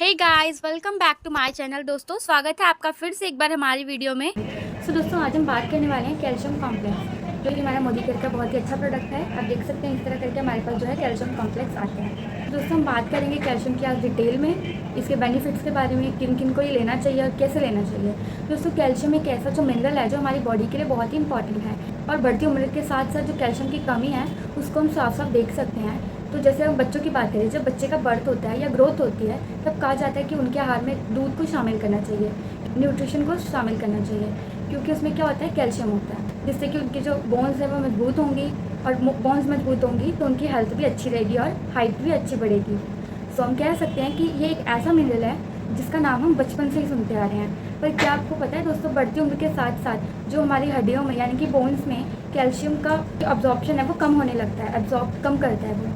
Hey guys, welcome back to my channel. दोस्तों, स्वागत है आपका फिर से एक बार हमारी वीडियो में। दोस्तों, आज हम बात करने वाले हैं कैल्शियम कॉम्प्लेक्स, जो कि हमारा मोदी केयर का बहुत ही अच्छा प्रोडक्ट है। आप देख सकते हैं इस तरह करके हमारे पास जो है कैल्शियम कॉम्प्लेक्स आते हैं। दोस्तों, हम बात करेंगे कैल्शियम की आज डिटेल में, इसके बेनिफिट्स के बारे में, किन किन को ये लेना चाहिए और कैसे लेना चाहिए। दोस्तों, कैल्शियम एक ऐसा जो मिनरल है जो हमारी बॉडी के लिए बहुत ही इंपॉर्टेंट है, और बढ़ती उम्र के साथ साथ जो कैल्शियम की कमी है उसको हम साफ साफ देख सकते हैं। तो जैसे हम बच्चों की बात करें, जब बच्चे का बर्थ होता है या ग्रोथ होती है, तब कहा जाता है कि उनके आहार में दूध को शामिल करना चाहिए, न्यूट्रिशन को शामिल करना चाहिए, क्योंकि उसमें क्या होता है, कैल्शियम होता है, जिससे कि उनकी जो बोन्स है वो मजबूत होंगी, और बोन्स मजबूत होंगी तो उनकी हेल्थ भी अच्छी रहेगी और हाइट भी अच्छी बढ़ेगी। सो हम कह सकते हैं कि ये एक ऐसा मिनरल है जिसका नाम हम बचपन से ही सुनते आ रहे हैं। पर क्या आपको पता है दोस्तों, बढ़ती उम्र के साथ साथ जो हमारी हड्डियों में यानी कि बोन्स में कैल्शियम का जो अब्जॉर्प्शन है वो कम होने लगता है, अब्जॉर्ब कम करता है वो।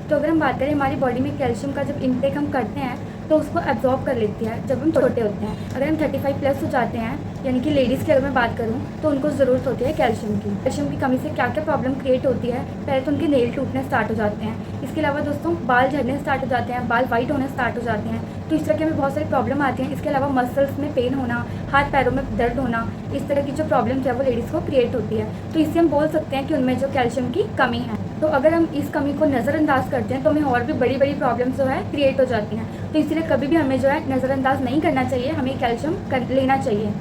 तो अगर हम बात करें हमारी बॉडी में कैल्शियम का जब इनटेक हम करते हैं तो उसको एब्जॉर्ब कर लेती है जब हम छोटे होते हैं। अगर हम 35 प्लस हो जाते हैं, यानी कि लेडीज़ की अगर मैं बात करूं, तो उनको ज़रूरत होती है कैल्शियम की। कैल्शियम की कमी से क्या क्या प्रॉब्लम क्रिएट होती है, पहले तो उनके नेल टूटने स्टार्ट हो जाते हैं। इसके अलावा दोस्तों, बाल झड़ने स्टार्ट हो जाते हैं, बाल वाइट होने स्टार्ट हो जाते हैं। तो इस तरह की हमें बहुत सारी प्रॉब्लम आती हैं। इसके अलावा मसल्स में पेन होना, हाथ पैरों में दर्द होना, इस तरह की जो प्रॉब्लम्स है वो लेडीज़ को क्रिएट होती है। तो इससे हम बोल सकते हैं कि उनमें जो कैल्शियम की कमी है। तो अगर हम इस कमी को नज़रअंदाज करते हैं तो हमें और भी बड़ी बड़ी प्रॉब्लम्स जो है क्रिएट हो जाती हैं। तो इसलिए कभी भी हमें जो है नज़रअंदाज नहीं करना चाहिए, हमें कैल्शियम लेना चाहिए।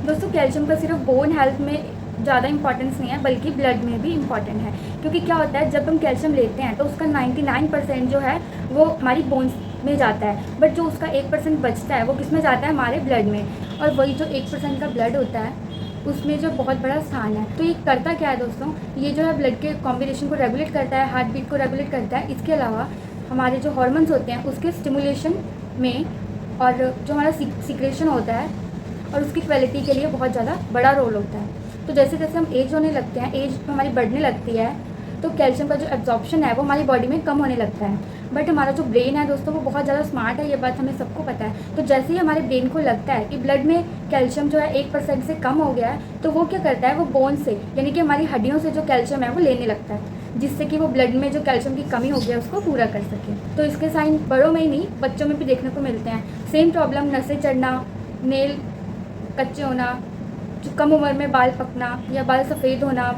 दोस्तों, कैल्शियम का सिर्फ बोन हेल्थ में ज़्यादा इंपॉर्टेंस नहीं है, बल्कि ब्लड में भी इंपॉर्टेंट है। क्योंकि क्या होता है, जब हम कैल्शियम लेते हैं तो उसका 99% जो है वो हमारी बोन्स में जाता है, बट जो उसका 1% बचता है वो किस में जाता है, हमारे ब्लड में। और वही जो 1% का ब्लड होता है उसमें जो बहुत बड़ा स्थान है। तो ये करता क्या है दोस्तों, ये जो है ब्लड के कॉम्बिनेशन को रेगुलेट करता है, हार्ट बीट को रेगुलेट करता है। इसके अलावा हमारे जो हार्मोन्स होते हैं उसके स्टिमुलेशन में, और जो हमारा सिक्रेशन होता है और उसकी क्वालिटी के लिए बहुत ज़्यादा बड़ा रोल होता है। तो जैसे जैसे हम एज होने लगते हैं, एज हमारी बढ़ने लगती है, तो कैल्शियम का जो एब्जॉर्प्शन है वो हमारी बॉडी में कम होने लगता है। बट हमारा जो ब्रेन है दोस्तों वो बहुत ज़्यादा स्मार्ट है, ये बात हमें सबको पता है। तो जैसे ही हमारे ब्रेन को लगता है कि ब्लड में कैल्शियम जो है 1% से कम हो गया है, तो वो क्या करता है, वो बोन से यानी कि हमारी हड्डियों से जो कैल्शियम है वो लेने लगता है, जिससे कि वो ब्लड में जो कैल्शियम की कमी हो गई है उसको पूरा कर सके। तो इसके साइन बड़ों में ही नहीं, बच्चों में भी देखने को मिलते हैं। सेम प्रॉब्लम, नसें चढ़ना, नेल कच्चे होना, जो कम उम्र में बाल पकना या बाल सफ़ेद होना,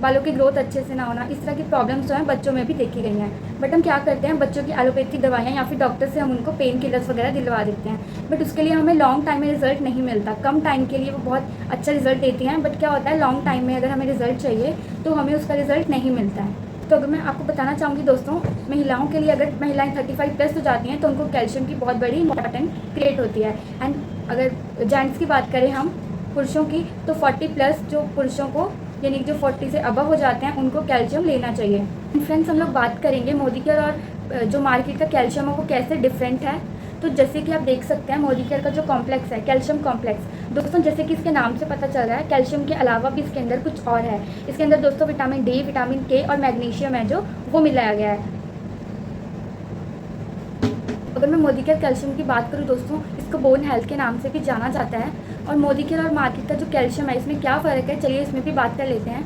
बालों की ग्रोथ अच्छे से ना होना, इस तरह की प्रॉब्लम्स जो हैं बच्चों में भी देखी गई हैं। बट हम क्या करते हैं, बच्चों की एलोपैथिक दवाइयाँ या फिर डॉक्टर से हम उनको पेन किलर्स वगैरह दिलवा देते हैं। बट उसके लिए हमें लॉन्ग टाइम में रिजल्ट नहीं मिलता। कम टाइम के लिए वो बहुत अच्छा रिजल्ट देती हैं, बट क्या होता है, लॉन्ग टाइम में अगर हमें रिजल्ट चाहिए तो हमें उसका रिजल्ट नहीं मिलता है। तो अगर मैं आपको बताना चाहूँगी दोस्तों, महिलाओं के लिए अगर महिलाएं 35 प्लस हो जाती हैं तो उनको कैल्शियम की बहुत बड़ी इंपॉर्टेंट क्रिएट होती है। एंड अगर जेंट्स की बात करें हम, पुरुषों की, तो 40 प्लस जो पुरुषों को यानी जो 40 से अबव हो जाते हैं उनको कैल्शियम लेना चाहिए। फ्रेंड्स, हम लोग बात करेंगे मोदी केयर और जो मार्केट का कैल्शियम है वो कैसे डिफरेंट है। तो जैसे कि आप देख सकते हैं, मोदी केयर का जो कॉम्प्लेक्स है, कैल्शियम कॉम्प्लेक्स, दोस्तों जैसे कि इसके नाम से पता चल रहा है, कैल्शियम के अलावा भी इसके अंदर कुछ और है। इसके अंदर दोस्तों विटामिन डी, विटामिन के और मैग्नीशियम है जो वो मिलाया गया है। अगर मैं मोदी केयर कैल्शियम की बात करूँ दोस्तों, इसको बोन हेल्थ के नाम से भी जाना जाता है। और मोदी केयर और मार्केट का जो कैल्शियम है इसमें क्या फ़र्क है, चलिए इसमें भी बात कर लेते हैं।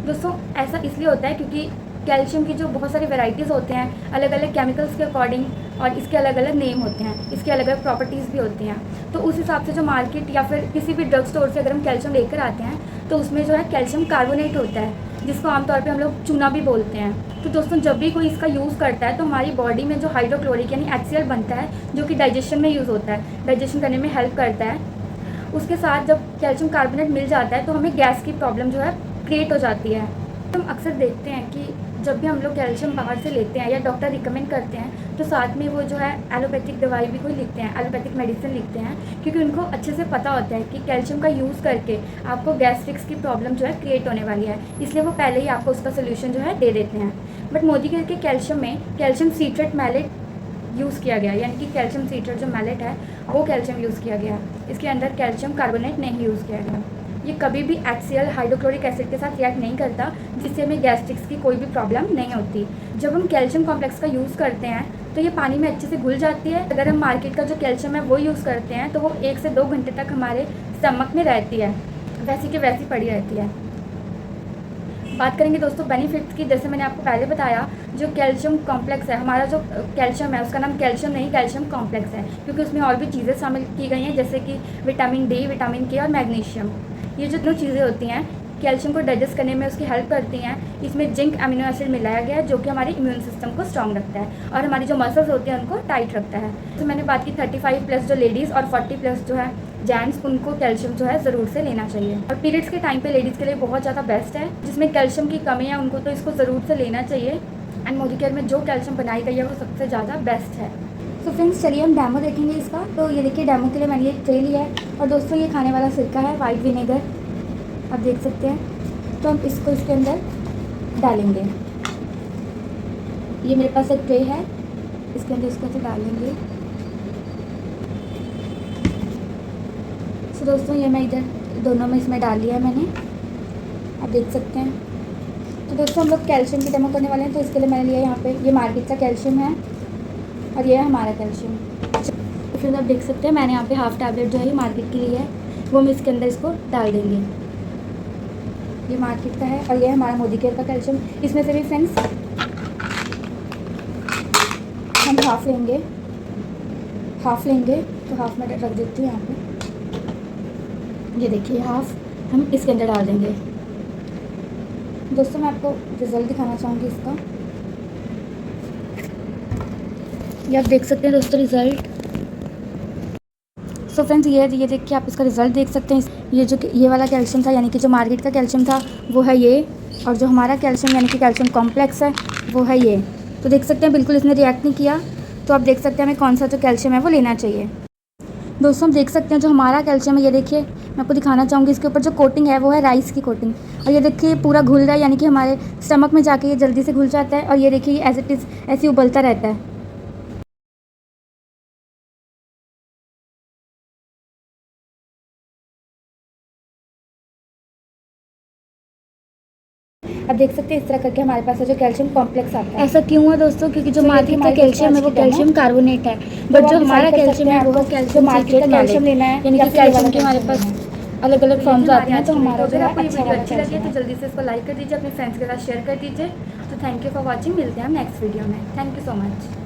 दोस्तों, ऐसा इसलिए होता है क्योंकि कैल्शियम की जो बहुत सारी वैरायटीज़ होते हैं अलग अलग केमिकल्स के अकॉर्डिंग, और इसके अलग अलग नेम होते हैं, इसके अलग अलग प्रॉपर्टीज़ भी होती हैं। तो उस हिसाब से जो मार्केट या फिर किसी भी ड्रग स्टोर से अगर हम कैल्शियम लेकर आते हैं तो उसमें जो है कैल्शियम कार्बोनेट होता है, जिसको आमतौर पे हम लोग चूना भी बोलते हैं। तो दोस्तों, जब भी कोई इसका यूज़ करता है तो हमारी बॉडी में जो हाइड्रोक्लोरिक यानी HCl बनता है, जो कि डाइजेशन में यूज़ होता है, डाइजेशन करने में हेल्प करता है, उसके साथ जब कैल्शियम कार्बोनेट मिल जाता है तो हमें गैस की प्रॉब्लम जो है क्रिएट हो जाती है। हम अक्सर देखते हैं कि जब भी हम लोग कैल्शियम बाहर से लेते हैं या डॉक्टर रिकमेंड करते हैं तो साथ में वो जो है एलोपैथिक दवाई भी कोई लिखते हैं, एलोपैथिक मेडिसिन लिखते हैं, क्योंकि उनको अच्छे से पता होता है कि कैल्शियम का यूज़ करके आपको गैस्ट्रिक्स की प्रॉब्लम जो है क्रिएट होने वाली है, इसलिए वो पहले ही आपको उसका सोल्यूशन जो है दे देते हैं। बट मोदी केयर के कैल्शियम में कैल्शियम सीट्रेट मैलेट यूज़ किया गया, यानी कि कैल्शियम सीट्रेट जो मैलेट है वो कैल्शियम यूज़ किया गया, इसके अंदर कैल्शियम कार्बोनेट नहीं यूज़ किया गया। ये कभी भी HCl हाइड्रोक्लोरिक एसिड के साथ रिएक्ट नहीं करता, जिससे हमें गैस्ट्रिक्स की कोई भी प्रॉब्लम नहीं होती। जब हम कैल्शियम कॉम्प्लेक्स का यूज़ करते हैं तो ये पानी में अच्छे से घुल जाती है। अगर हम मार्केट का जो कैल्शियम है वो यूज़ करते हैं तो वो 1 से 2 घंटे तक हमारे स्टमक में रहती है, वैसी की वैसी पड़ी रहती है। बात करेंगे दोस्तों बेनिफिट्स की। जैसे मैंने आपको पहले बताया, जो कैल्शियम कॉम्प्लेक्स है, हमारा जो कैल्शियम है उसका नाम कैल्शियम नहीं कैल्शियम कॉम्प्लेक्स है, क्योंकि उसमें और भी चीज़ें शामिल की गई हैं, जैसे कि विटामिन डी, विटामिन के और मैग्नीशियम। ये जो तीनों चीज़ें होती हैं कैल्शियम को डाइजेस्ट करने में उसकी हेल्प करती हैं। इसमें जिंक अमीनो एसिड मिलाया गया है, जो कि हमारे इम्यून सिस्टम को स्ट्रॉन्ग रखता है और हमारी जो मसल्स होती हैं उनको टाइट रखता है। तो मैंने बात की 35+ जो लेडीज़ और 40+ जो है जेंट्स, उनको कैल्शियम जो है ज़रूर से लेना चाहिए। और पीरियड्स के टाइम पे लेडीज़ के लिए बहुत ज़्यादा बेस्ट है, जिसमें कैल्शियम की कमी है उनको तो इसको ज़रूर से लेना चाहिए। एंड मोदी केयर में जो कैल्शियम बनाई गई है वो सबसे ज़्यादा बेस्ट है। तो फ्रेंड्स चलिए हम डेमो देखेंगे इसका। तो ये देखिए डेमो के लिए मैंने ये ट्रे लिया है और दोस्तों ये खाने वाला सिरका है, वाइट विनेगर, आप देख सकते हैं। तो हम इसको इसके अंदर डालेंगे। ये मेरे पास एक ट्रे है, इसके अंदर इसको ऐसे डालेंगे। तो दोस्तों ये मैं इधर दोनों में इसमें डाल लिया है मैंने, आप देख सकते हैं। तो दोस्तों हम लोग कैल्शियम की डेमो करने वाले हैं, तो इसके लिए मैंने लिया यहाँ पे ये मार्केट का कैल्शियम है और ये है हमारा कैल्शियम। तो फिर आप देख सकते हैं मैंने यहाँ पे हाफ़ टैबलेट जो है ये मार्केट की ली है, वो हम इसके अंदर इसको डाल देंगे। ये मार्केट का है और ये है हमारा मोदी केयर का कैल्शियम। इसमें से भी फ्रेंड्स हम हाफ़ लेंगे, तो हाफ़ में रख देती हूँ यहाँ पे। ये देखिए हाफ़ हम इसके अंदर डाल देंगे। दोस्तों मैं आपको रिज़ल्ट दिखाना चाहूँगी इसका, ये आप देख सकते हैं दोस्तों रिज़ल्ट। सो फ्रेंड्स ये देखिए आप इसका रिज़ल्ट देख सकते हैं। ये वाला कैल्शियम था, यानी कि जो मार्केट का कैल्शियम था वो है ये, और जो हमारा कैल्शियम यानी कि कैल्शियम कॉम्प्लेक्स है वो है ये। तो देख सकते हैं बिल्कुल इसने रिएक्ट नहीं किया। तो आप देख सकते हैं हमें कौन सा जो कैल्शियम है वो लेना चाहिए। दोस्तों हम देख सकते हैं जो हमारा कैल्शियम है, ये देखिए मैं आपको दिखाना चाहूँगी, इसके ऊपर जो कोटिंग है वो है राइस की कोटिंग, और ये देखिए पूरा घुल रहा है, यानी कि हमारे स्टमक में जाके ये जल्दी से घुल जाता है। और ये देखिए एज इट इज़ ऐसे उबलता रहता है। अब देख सकते हैं इस तरह करके हमारे पास जो कैल्शियम कॉम्प्लेक्स आता है। ऐसा क्यों है दोस्तों? क्योंकि जो मार्केट का कैल्शियम है वो कैल्शियम कार्बोनेट है, बट जो हमारा कैल्शियम है वो कैल्शियम मार्केट का कैल्शियम लेना है, यानी कि कैल्शियम के हमारे पास अलग अलग फॉर्म्स आते हैं। तो हमारा जो आपको वीडियो अच्छी लगी तो जल्दी से इसको लाइक कर दीजिए, अपने फ्रेंड्स के साथ शेयर कर दीजिए। तो थैंक यू फॉर वॉचिंग, मिलते हैं हम नेक्स्ट वीडियो में। Thank you so much.